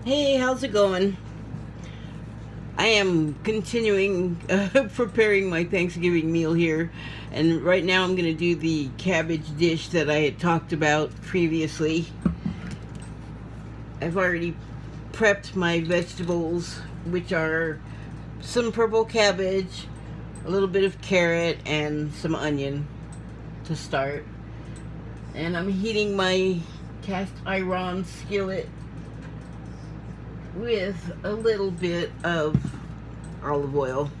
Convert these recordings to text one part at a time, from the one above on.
Hey, how's it going? I am continuing preparing my Thanksgiving meal here, and right now I'm going to do the cabbage dish that I had talked about previously. I've already prepped my vegetables, which are some purple cabbage, a little bit of carrot, and some onion to start. And I'm heating my cast iron skillet with a little bit of olive oil.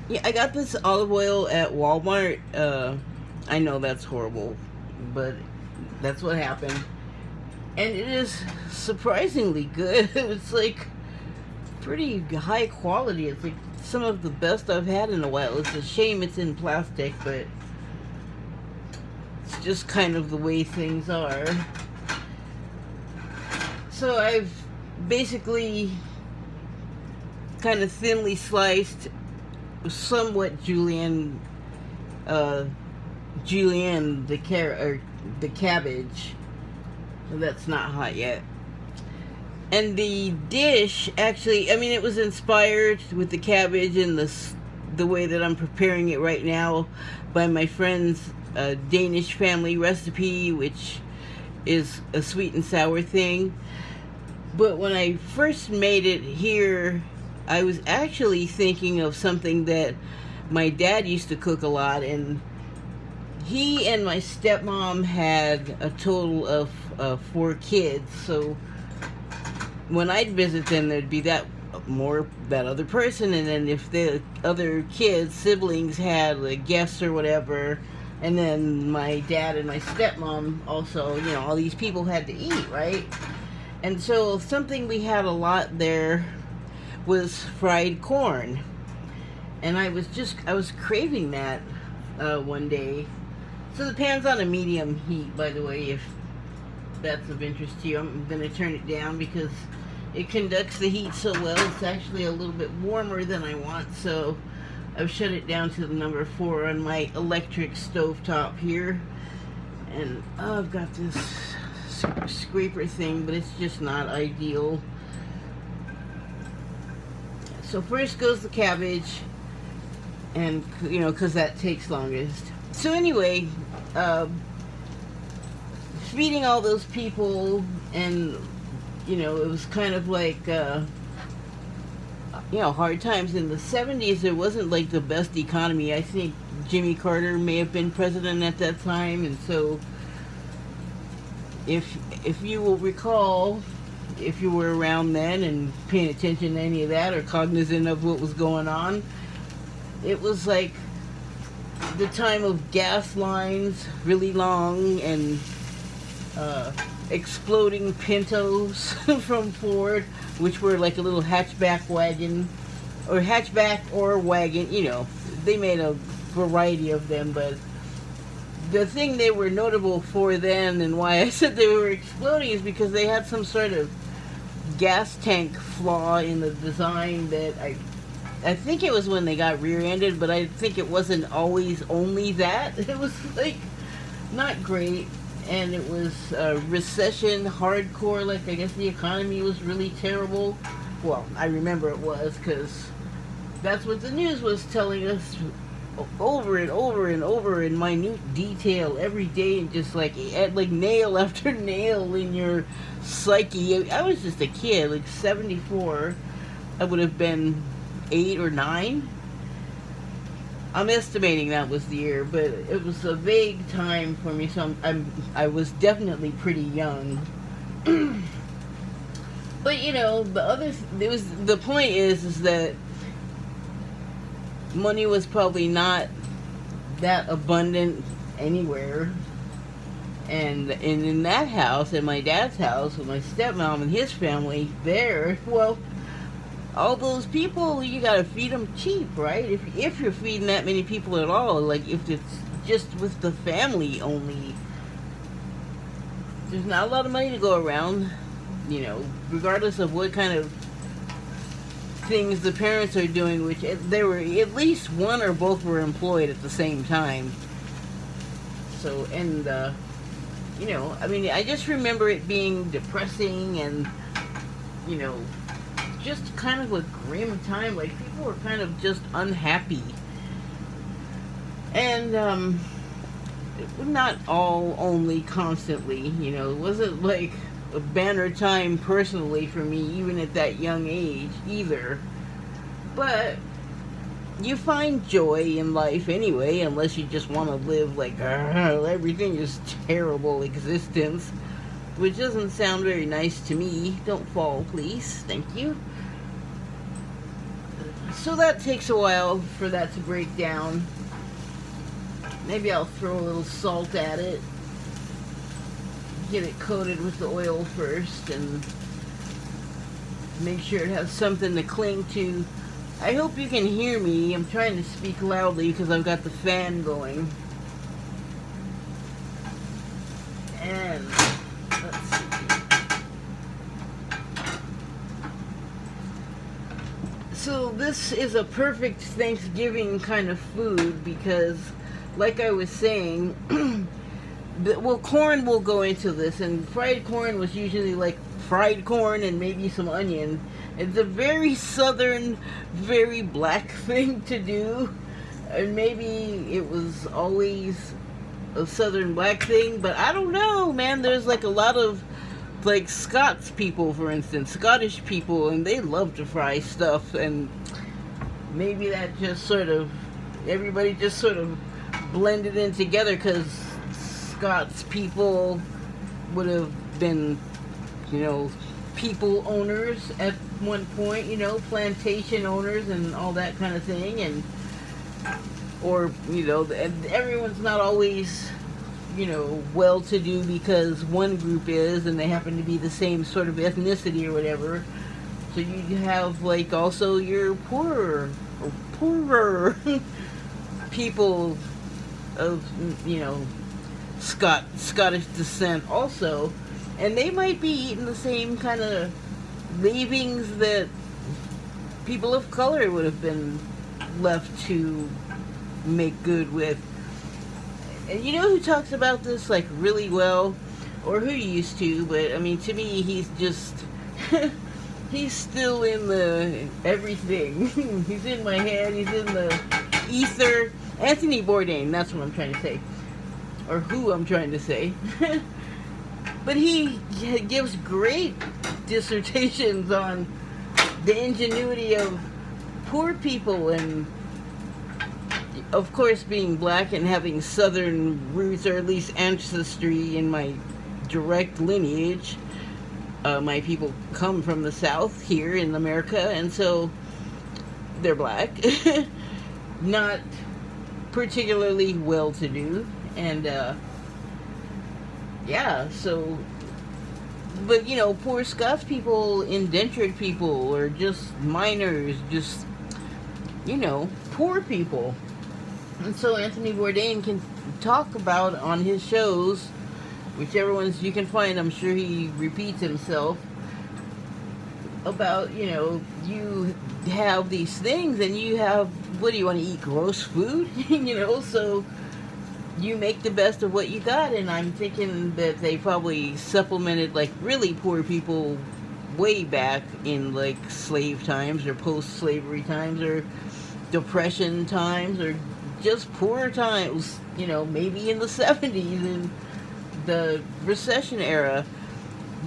Yeah, I got this olive oil at Walmart. I know that's horrible, but that's what happened. And it is surprisingly good. It's like pretty high quality. It's like some of the best I've had in a while. It's a shame it's in plastic, but it's just kind of the way things are. So I've basically kind of thinly sliced, somewhat julienne the cabbage. That's not hot yet. And the dish, actually, I mean, it was inspired with the cabbage and the way that I'm preparing it right now by my friend's Danish family recipe, which is a sweet and sour thing. But when I first made it here, I was actually thinking of something that my dad used to cook a lot, and he and my stepmom had a total of 4 kids. So when I'd visit them, there'd be that other person, and then if the other kids, siblings, had like guests or whatever, and then my dad and my stepmom also, all these people had to eat, right? And so something we had a lot there was fried corn. And I was craving that one day. So the pan's on a medium heat, by the way, if that's of interest to you. I'm going to turn it down because it conducts the heat so well. It's actually a little bit warmer than I want, so I've shut it down to the number 4 on my electric stovetop here. And I've got this scraper thing, but it's just not ideal. So first goes the cabbage, and because that takes longest. So anyway, feeding all those people, and it was kind of like hard times. In the 70s, there wasn't like the best economy. I think Jimmy Carter may have been president at that time, and so if you will recall, if you were around then and paying attention to any of that or cognizant of what was going on, it was like the time of gas lines, really long, and exploding Pintos from Ford, which were like a little hatchback wagon, or wagon, they made a variety of them, but the thing they were notable for then, and why I said they were exploding, is because they had some sort of gas tank flaw in the design that I think it was when they got rear-ended, but I think it wasn't always only that. It was like not great, and it was recession hardcore. Like, I guess the economy was really terrible. Well, I remember it was, because that's what the news was telling us over and over and over in minute detail every day, and just like nail after nail in your psyche. I was just a kid, like 74. I would have been 8 or 9. I'm estimating that was the year, but it was a vague time for me, so I was definitely pretty young. But the point is that money was probably not that abundant anywhere, and in that house, in my dad's house with my stepmom and his family there, well, all those people, you gotta feed them cheap, right? If you're feeding that many people at all, like if it's just with the family only, there's not a lot of money to go around, regardless of what kind of things the parents are doing, which they were at least one or both were employed at the same time. So, and You know, I mean, I just remember it being depressing and, you know, just kind of a grim time. Like, people were kind of just unhappy. And, not all only constantly, you know, it wasn't like a banner time personally for me, even at that young age either. But you find joy in life anyway, unless you just want to live like everything is terrible existence, which doesn't sound very nice to me. Don't fall, please. Thank you. So that takes a while for that to break down. Maybe I'll throw a little salt at it. Get it coated with the oil first and make sure it has something to cling to. I hope you can hear me. I'm trying to speak loudly because I've got the fan going. And let's see. So this is a perfect Thanksgiving kind of food because, like I was saying, well, corn will go into this, and fried corn was usually like fried corn and maybe some onion. It's a very southern, very black thing to do, and maybe it was always a southern black thing, but I don't know, man. There's like a lot of like Scots people, for instance, Scottish people, and they love to fry stuff, and maybe that just sort of, everybody just sort of blended in together because Scots people would have been, you know, people owners at one point, you know, plantation owners and all that kind of thing, and or, you know, everyone's not always, you know, well-to-do because one group is and they happen to be the same sort of ethnicity or whatever. So you have like also your poorer people of, you know, Scottish descent also, and they might be eating the same kind of leavings that people of color would have been left to make good with. And you know who talks about this like really well, or who used to, but I mean, to me, he's just he's still in the everything. He's in my head, he's in the ether. Anthony Bourdain, that's what I'm trying to say, or who I'm trying to say. But he gives great dissertations on the ingenuity of poor people, and of course being black and having southern roots, or at least ancestry in my direct lineage. My people come from the South here in America, and so they're black. Not particularly well-to-do, and yeah, so, but you know, poor Scots people, indentured people, or just miners, just, you know, poor people. And so Anthony Bourdain can talk about on his shows, whichever ones you can find, I'm sure he repeats himself, about, you know, you have these things and you have, what do you want to eat, gross food? You know, so you make the best of what you got, and I'm thinking that they probably supplemented like really poor people way back in like slave times or post-slavery times or depression times or just poor times, you know, maybe in the 70s in the recession era.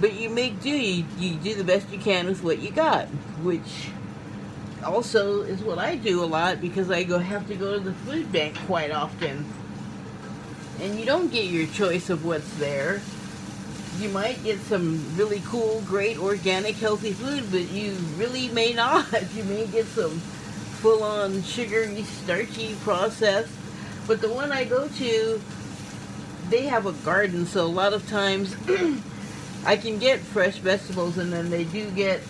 But you make do, you do the best you can with what you got, which also is what I do a lot because I have to go to the food bank quite often. And you don't get your choice of what's there. You might get some really cool, great, organic, healthy food, but you really may not. You may get some full-on sugary, starchy, processed. But the one I go to, they have a garden, so a lot of times I can get fresh vegetables, and then they do get,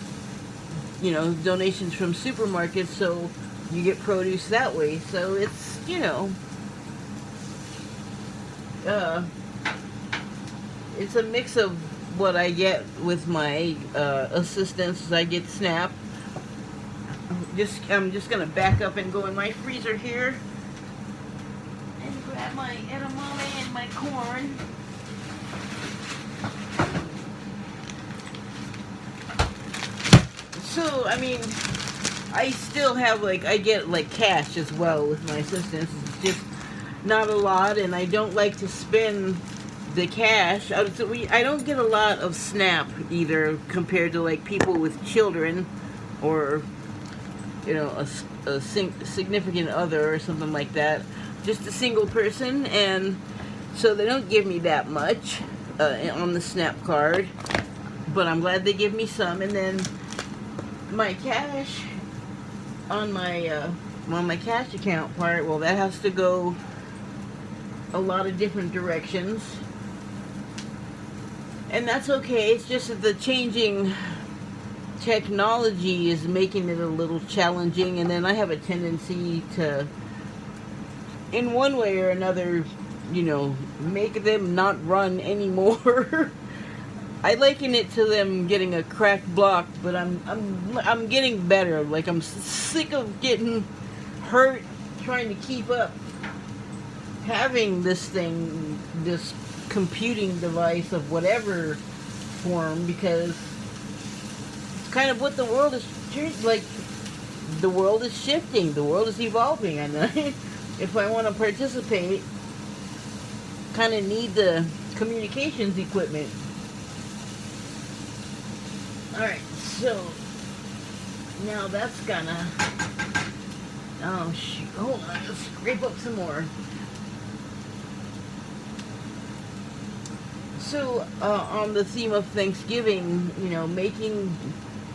you know, donations from supermarkets, so you get produce that way. So it's, you know, it's a mix of what I get with my assistance. I get SNAP. I'm just gonna back up and go in my freezer here and grab my edamame and my corn. So, I mean, I still have, like, I get, like, cash as well with my assistance. It's just not a lot, and I don't like to spend the cash. I don't get a lot of SNAP either compared to, like, people with children or, you know, a significant other or something like that. Just a single person, and so they don't give me that much on the SNAP card, but I'm glad they give me some. And then my cash on my cash account part, well, that has to go a lot of different directions, and that's okay. It's just that the changing technology is making it a little challenging, and then I have a tendency to, in one way or another, you know, make them not run anymore. I liken it to them getting a cracked block, but I'm getting better. Like, I'm sick of getting hurt trying to keep up having this thing, this computing device of whatever form, because it's kind of what the world is like. The world is shifting, the world is evolving, and if I want to participate, kind of need the communications equipment. Alright, so now that's gonna, oh shoot, hold on, let's scrape up some more. So, on the theme of Thanksgiving, you know, making,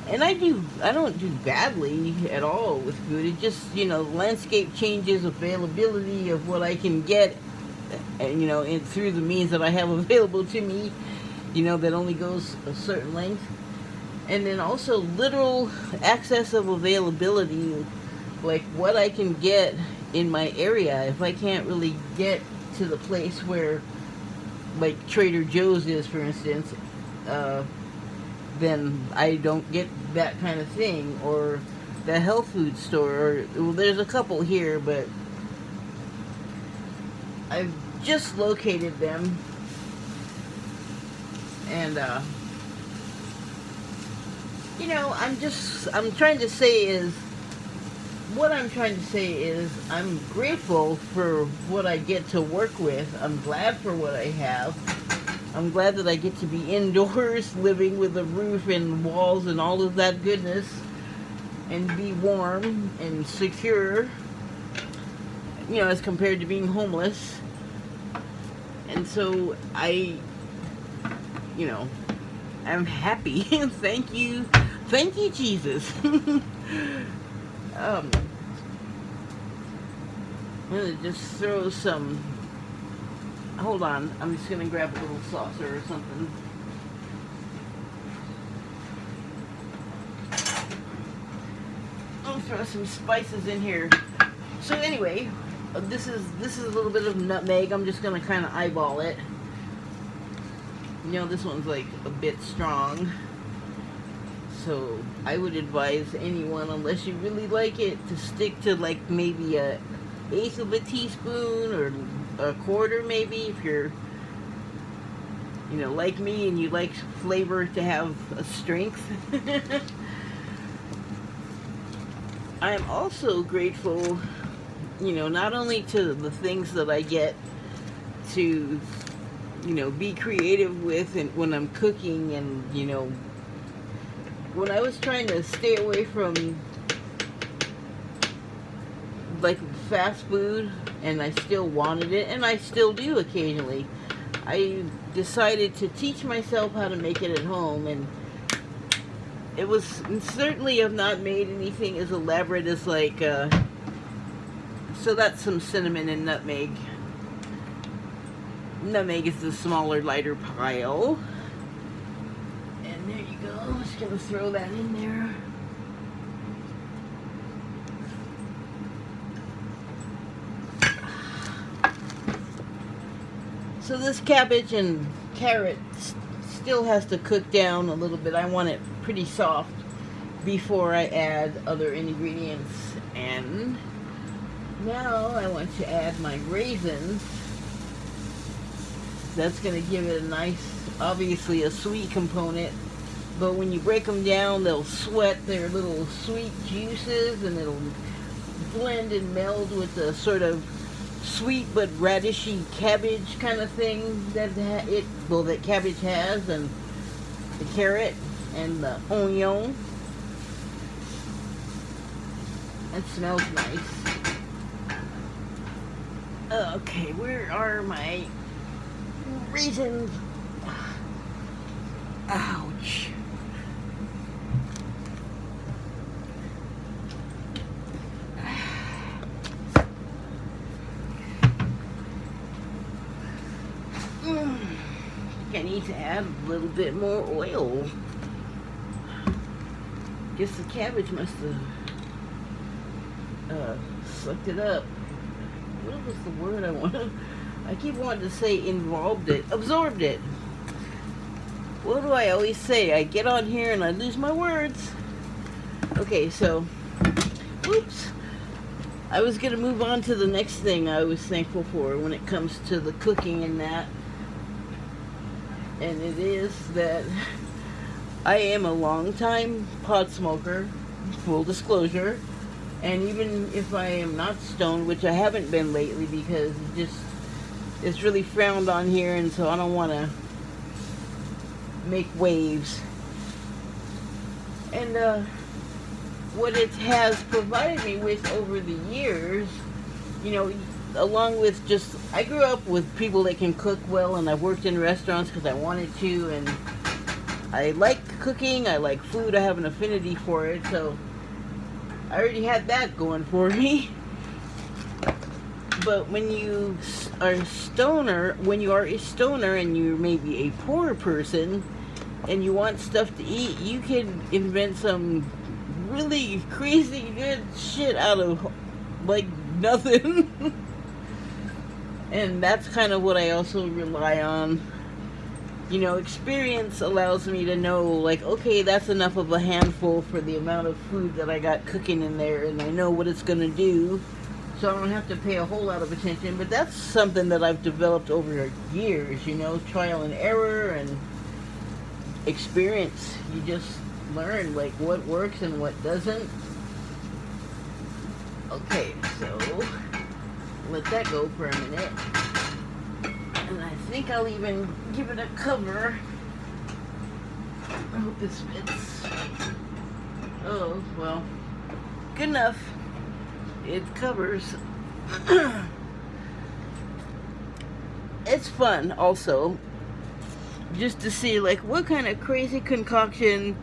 and I don't do badly at all with food. It just, you know, landscape changes, availability of what I can get, and, you know, through the means that I have available to me, you know, that only goes a certain length. And then also literal access of availability, like what I can get in my area. If I can't really get to the place where, like, Trader Joe's is, for instance, then I don't get that kind of thing. Or the health food store, or, well, there's a couple here, but I've just located them. And, you know, what I'm trying to say is I'm grateful for what I get to work with. I'm glad for what I have. I'm glad that I get to be indoors, living with a roof and walls and all of that goodness, and be warm and secure, you know, as compared to being homeless. And so you know, I'm happy. Thank you, Jesus. I'm gonna just throw some. Hold on, I'm just gonna grab a little saucer or something. I'll throw some spices in here. So anyway, this is a little bit of nutmeg. I'm just gonna kind of eyeball it. You know, this one's like a bit strong, so I would advise anyone, unless you really like it, to stick to like maybe a eighth of a teaspoon or a quarter, maybe, if you're, you know, like me and you like flavor to have a strength. I am also grateful, you know, not only to the things that I get to, you know, be creative with, and when I'm cooking, and, you know, when I was trying to stay away from like fast food, and I still wanted it, and I still do occasionally, I decided to teach myself how to make it at home. And it was certainly, I've not made anything as elaborate as like so that's some cinnamon and nutmeg. Nutmeg is the smaller, lighter pile. And there you go. I'm just gonna throw that in there. So this cabbage and carrot still has to cook down a little bit. I want it pretty soft before I add other ingredients. And now I want to add my raisins. That's going to give it a nice, obviously a sweet component, but when you break them down, they'll sweat their little sweet juices, and it'll blend and meld with the sort of sweet but radishy cabbage kind of thing that that cabbage has, and the carrot and the onion. It smells nice. Okay, where are my raisins? Ouch. I need to add a little bit more oil. Guess the cabbage must have sucked it up. What was the word I wanted? I keep wanting to say involved it. Absorbed it. What do I always say? I get on here and I lose my words. Okay, so, oops. I was going to move on to the next thing I was thankful for when it comes to the cooking and that. And it is that I am a long-time pot smoker, full disclosure. And even if I am not stoned, which I haven't been lately because it's really frowned on here, and so I don't want to make waves. And what it has provided me with over the years, you know, along with just, I grew up with people that can cook well, and I've worked in restaurants because I wanted to, and I like cooking, I like food, I have an affinity for it, so I already had that going for me. But when you are a stoner and you're maybe a poor person and you want stuff to eat, you can invent some really crazy good shit out of like nothing. And that's kind of what I also rely on. You know, experience allows me to know, like, okay, that's enough of a handful for the amount of food that I got cooking in there, and I know what it's going to do, so I don't have to pay a whole lot of attention. But that's something that I've developed over years, you know, trial and error and experience. You just learn, like, what works and what doesn't. Okay, so let that go for a minute. And I think I'll even give it a cover. I hope this fits. Oh, well, good enough. It covers. It's fun also, just to see like what kind of crazy concoction,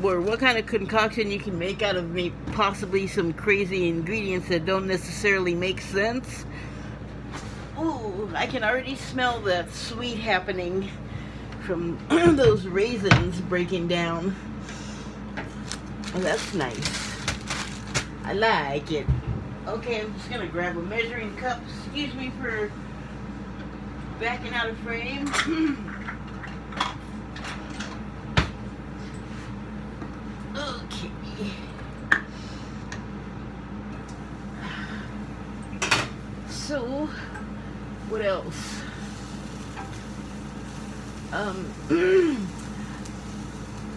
or what kind of concoction you can make out of possibly some crazy ingredients that don't necessarily make sense. Ooh, I can already smell that sweet happening from those raisins breaking down. Oh, that's nice. I like it. Okay, I'm just gonna grab a measuring cup. Excuse me for backing out of frame. Okay. So, what else?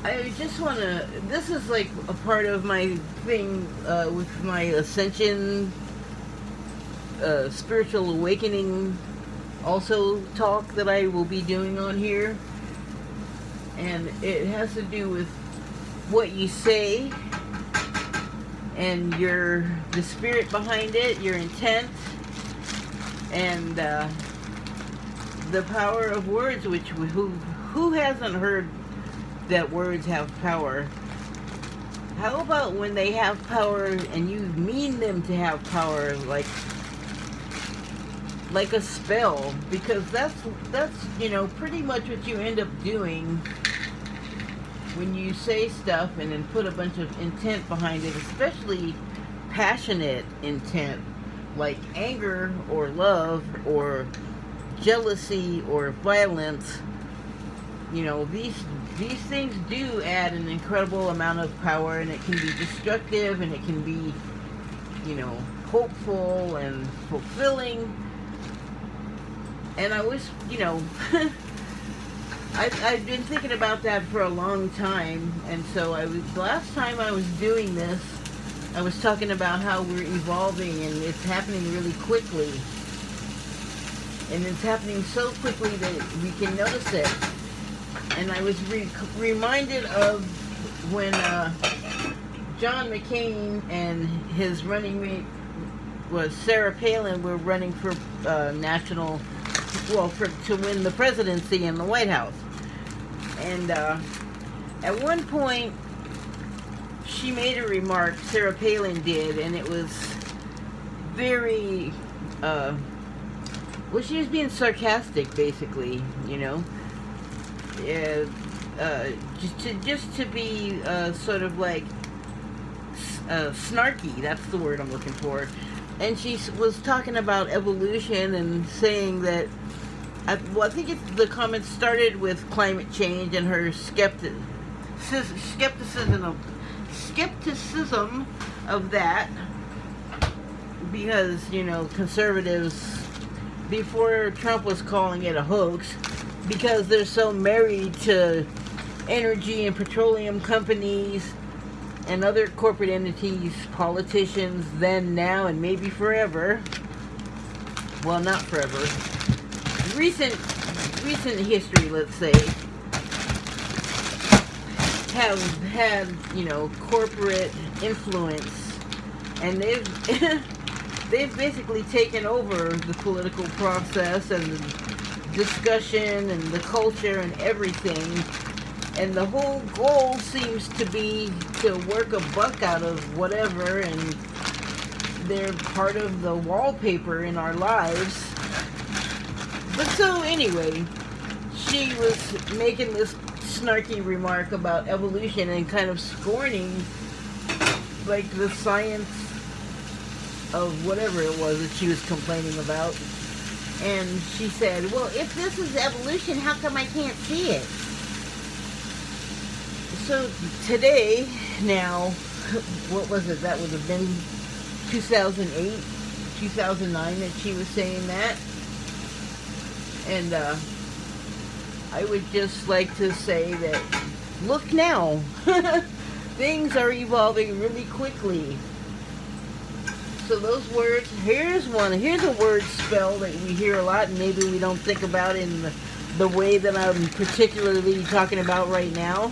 I just want to, this is like a part of my thing with my Ascension spiritual awakening also talk that I will be doing on here. And it has to do with what you say and the spirit behind it, your intent, and the power of words, which who hasn't heard that words have power? How about when they have power and you mean them to have power, like a spell? Because that's you know, pretty much what you end up doing when you say stuff and then put a bunch of intent behind it, especially passionate intent, like anger or love or jealousy or violence. You know, these things do add an incredible amount of power, and it can be destructive, and it can be, you know, hopeful and fulfilling. And I wish, you know, I've been thinking about that for a long time, and so last time I was doing this, I was talking about how we're evolving and it's happening really quickly. And it's happening so quickly that we can notice it. And I was reminded of when John McCain and his running mate was Sarah Palin were running for to win the presidency in the White House. And at one point, she made a remark, Sarah Palin did, and it was very, she was being sarcastic, basically, you know. Just to be sort of like snarky, that's the word I'm looking for. And she was talking about evolution and saying that, I think the comments started with climate change and her skepticism of that, because, you know, conservatives, before Trump was calling it a hoax, because they're so married to energy and petroleum companies and other corporate entities, politicians, then, now, and maybe forever. Well, not forever. Recent history, let's say, have had, you know, corporate influence, and they've basically taken over the political process and the discussion and the culture and everything. And the whole goal seems to be to work a buck out of whatever, and they're part of the wallpaper in our lives. But so anyway, she was making this snarky remark about evolution and kind of scorning, like, the science of whatever it was that she was complaining about. And she said, well, if this is evolution, how come I can't see it? So today, now, what was it? That would have been 2008, 2009 that she was saying that. And I would just like to say that, look now, things are evolving really quickly. So those words, here's a word spell that we hear a lot and maybe we don't think about in the way that I'm particularly talking about right now.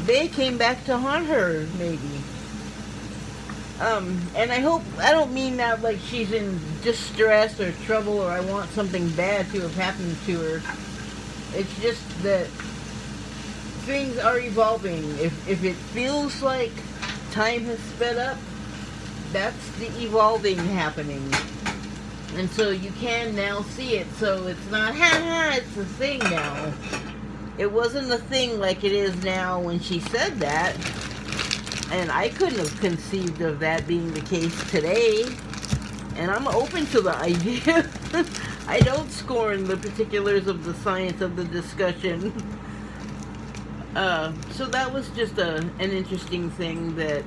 They came back to haunt her, maybe. And I don't mean that like she's in distress or trouble or I want something bad to have happened to her. It's just that things are evolving. If it feels like time has sped up, that's the evolving happening. And so you can now see it, so it's not, it's a thing now. It wasn't a thing like it is now when she said that. And I couldn't have conceived of that being the case today. And I'm open to the idea. I don't scorn the particulars of the science of the discussion. So that was just an interesting thing that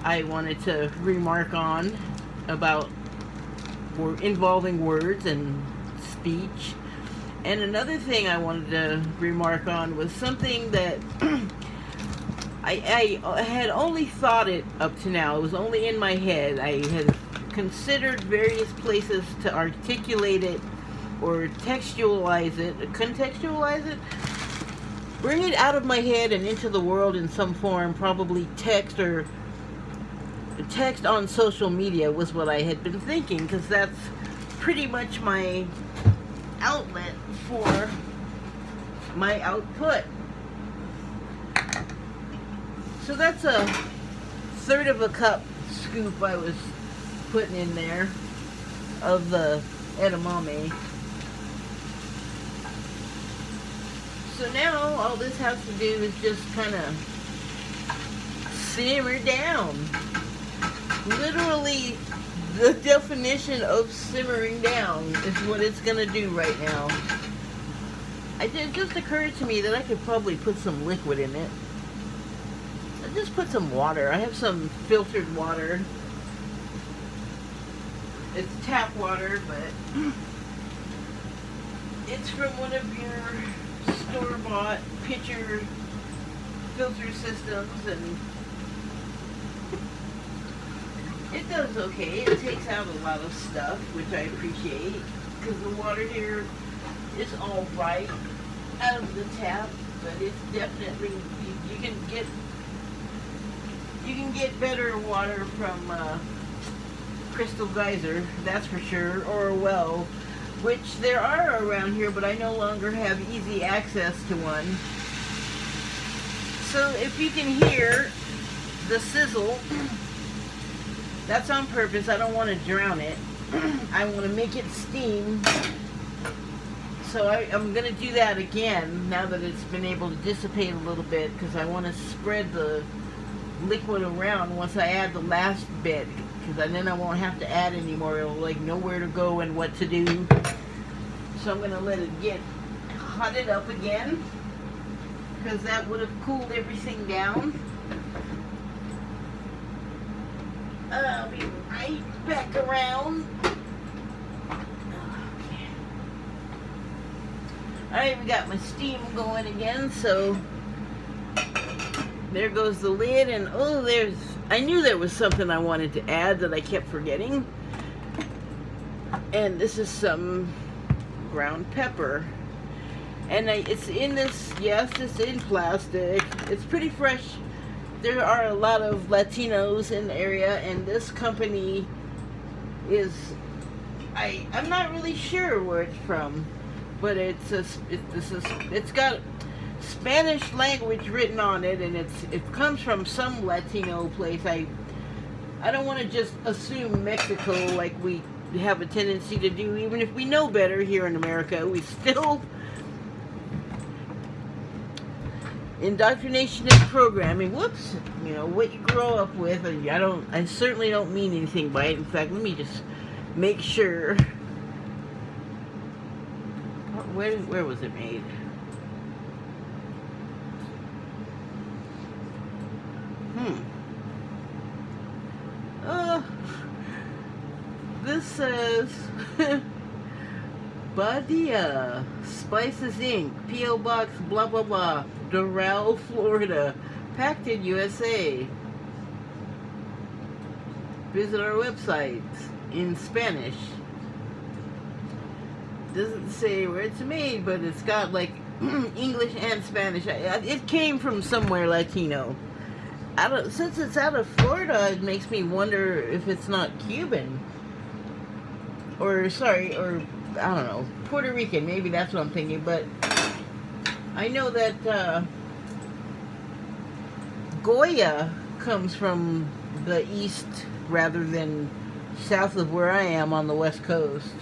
I wanted to remark on about involving words and speech. And another thing I wanted to remark on was something that I had only thought it up to now. It was only in my head. I had considered various places to articulate it or contextualize it, bring it out of my head and into the world in some form, probably text on social media was what I had been thinking, because that's pretty much my outlet for my output. So that's a third of a cup scoop I was putting in there of the edamame. So now all this has to do is just kind of simmer down. Literally, the definition of simmering down is what it's going to do right now. It just occurred to me that I could probably put some liquid in it. I just put some water. I have some filtered water. It's tap water, but It's from one of your store-bought pitcher filter systems, and it does okay. It takes out a lot of stuff, which I appreciate, because the water here is all right out of the tap, but it's definitely, you can get better water from Crystal Geyser, that's for sure, or a well, which there are around here, but I no longer have easy access to one. So if you can hear the sizzle, that's on purpose. I don't want to drown it. I want to make it steam. So I'm going to do that again now that it's been able to dissipate a little bit, because I want to spread the liquid around once I add the last bit, because then I won't have to add anymore. It'll like know where to go and what to do. So I'm going to let it get hotted up again, because that would have cooled everything down. I'll be right back around. Okay. Alright, we got my steam going again, so there goes the lid, and oh, I knew there was something I wanted to add that I kept forgetting. And this is some ground pepper. And it's in this, yes, it's in plastic. It's pretty fresh. There are a lot of Latinos in the area, and this company is, I'm not really sure where it's from, but it's got Spanish language written on it, and it comes from some Latino place. I don't want to just assume Mexico like we have a tendency to do, even if we know better here in America. We still, indoctrination and programming, whoops, you know, what you grow up with, and I certainly don't mean anything by it. In fact, let me just make sure. Where was it made? This says Badia Spices Inc. P.O. Box blah blah blah, Doral, Florida. Packed in USA. Visit our website in Spanish. Doesn't say where it's made, but it's got like English and Spanish. It came from somewhere Latino. Since it's out of Florida, it makes me wonder if it's not Cuban. Or I don't know, Puerto Rican. Maybe that's what I'm thinking. But I know that Goya comes from the east rather than south of where I am on the west coast.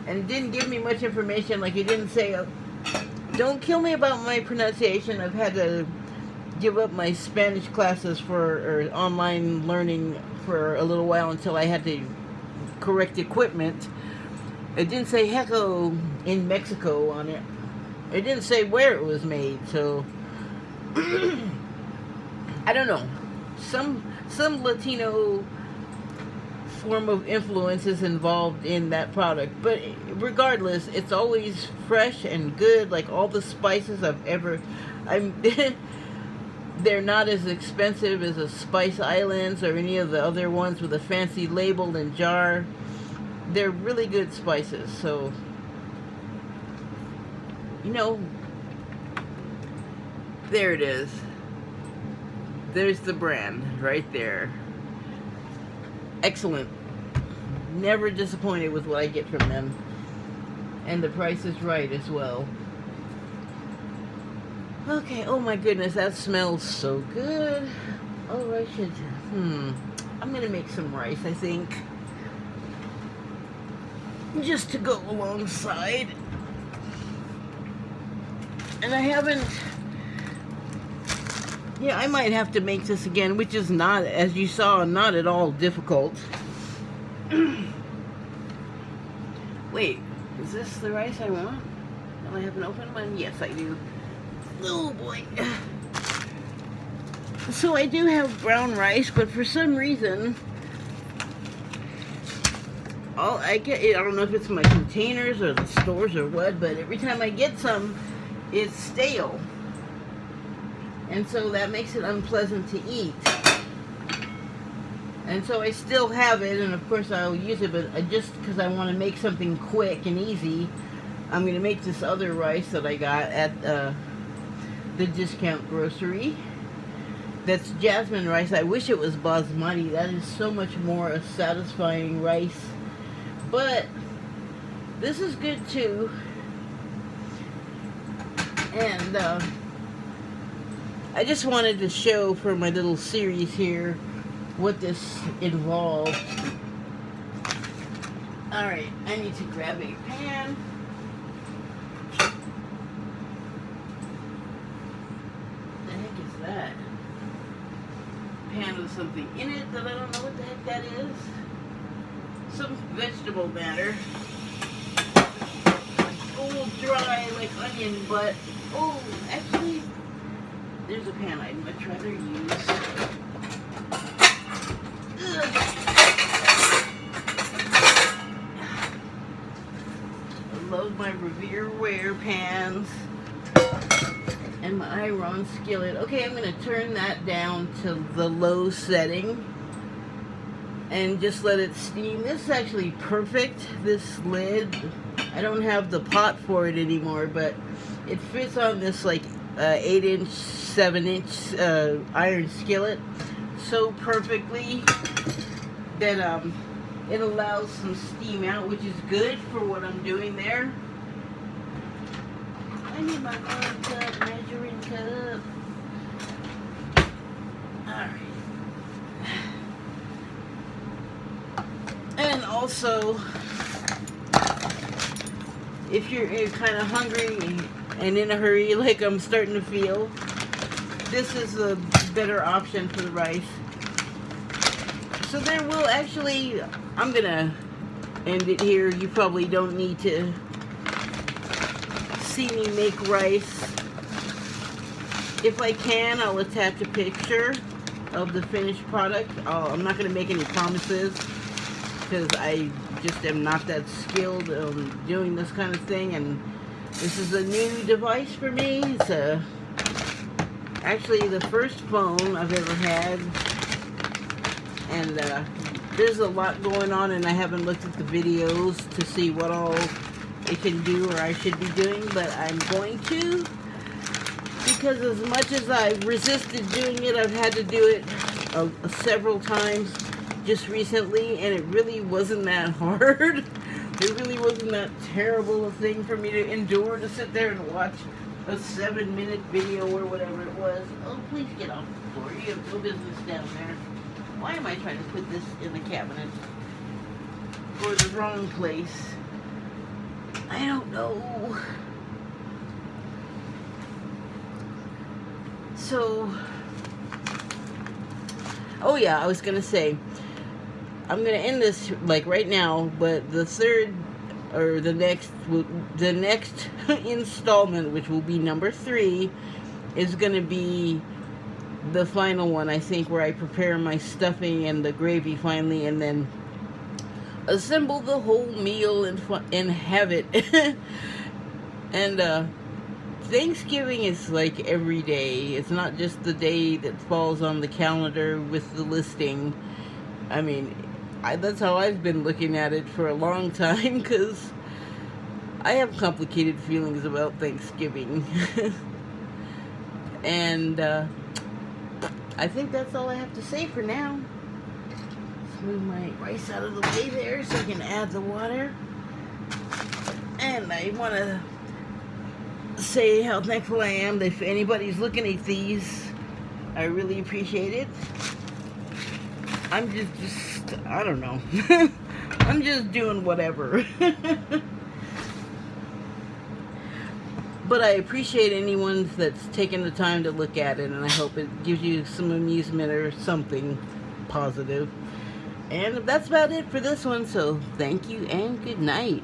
And it didn't give me much information. Like, it didn't say, don't kill me about my pronunciation. I've had to give up my Spanish classes or online learning for a little while until I had to correct equipment. It didn't say Heco in Mexico on it. It didn't say where it was made, so I don't know. Some Latino form of influence is involved in that product, but regardless, it's always fresh and good. Like all the spices they're not as expensive as a Spice Islands or any of the other ones with a fancy label and jar. They're really good spices, so you know, there it is. There's the brand right there. Excellent. Never disappointed with what I get from them. And the price is right as well. Okay, oh my goodness, that smells so good. Oh, I should, I'm gonna make some rice, I think. Just to go alongside. And I haven't, yeah, I might have to make this again, which is not, as you saw, not at all difficult. Wait, is this the rice I want? Do I have an open one? Yes, I do. Oh boy. So I do have brown rice, but for some reason all I get, I don't know if it's my containers or the stores or what, but every time I get some, it's stale. And so that makes it unpleasant to eat. And so I still have it, and of course I'll use it, but just because I want to make something quick and easy, I'm going to make this other rice that I got at the discount grocery. That's jasmine rice. I wish it was basmati. That is so much more a satisfying rice. But this is good too. And I just wanted to show for my little series here what this involved. Alright, I need to grab a pan. What the heck is that? Pan with something in it that I don't know what the heck that is. Some vegetable matter. Oh, dry like onion, but oh, actually, there's a pan I'd much rather use. Ugh. I love my Revereware pans and my iron skillet. Okay, I'm going to turn that down to the low setting and just let it steam. This is actually perfect, this lid. I don't have the pot for it anymore, but it fits on this like 8-inch, 7-inch iron skillet so perfectly that it allows some steam out, which is good for what I'm doing there. I need my measuring cup. Alright. And also, if you're kind of hungry and in a hurry, like I'm starting to feel, this is a better option for the rice. So there will actually, I'm gonna end it here. You probably don't need to see me make rice. If I can, I'll attach a picture of the finished product. I'm not gonna make any promises because I just am not that skilled doing this kind of thing, and this is a new device for me. It's actually the first phone I've ever had, and there's a lot going on, and I haven't looked at the videos to see what all it can do or I should be doing, but I'm going to, because as much as I resisted doing it, I've had to do it several times just recently, and it really wasn't that hard. It really wasn't that terrible a thing for me to endure, to sit there and watch a 7-minute video or whatever it was. Oh, please get off the floor. You have no business down there. Why am I trying to put this in the cabinet? Or the wrong place? I don't know. So, oh yeah, I was gonna say, I'm gonna end this like right now, but the third or the next installment, which will be number 3, is gonna be the final one, I think, where I prepare my stuffing and the gravy finally, and then assemble the whole meal and have it. And Thanksgiving is like every day. It's not just the day that falls on the calendar with the listing. I mean, that's how I've been looking at it for a long time, because I have complicated feelings about Thanksgiving. And I think that's all I have to say for now. Let's move my rice out of the way there so I can add the water. And I want to say how thankful I am that if anybody's looking at these, I really appreciate it. I'm just I don't know. I'm just doing whatever. But I appreciate anyone that's taken the time to look at it, and I hope it gives you some amusement or something positive. And that's about it for this one, so thank you and good night.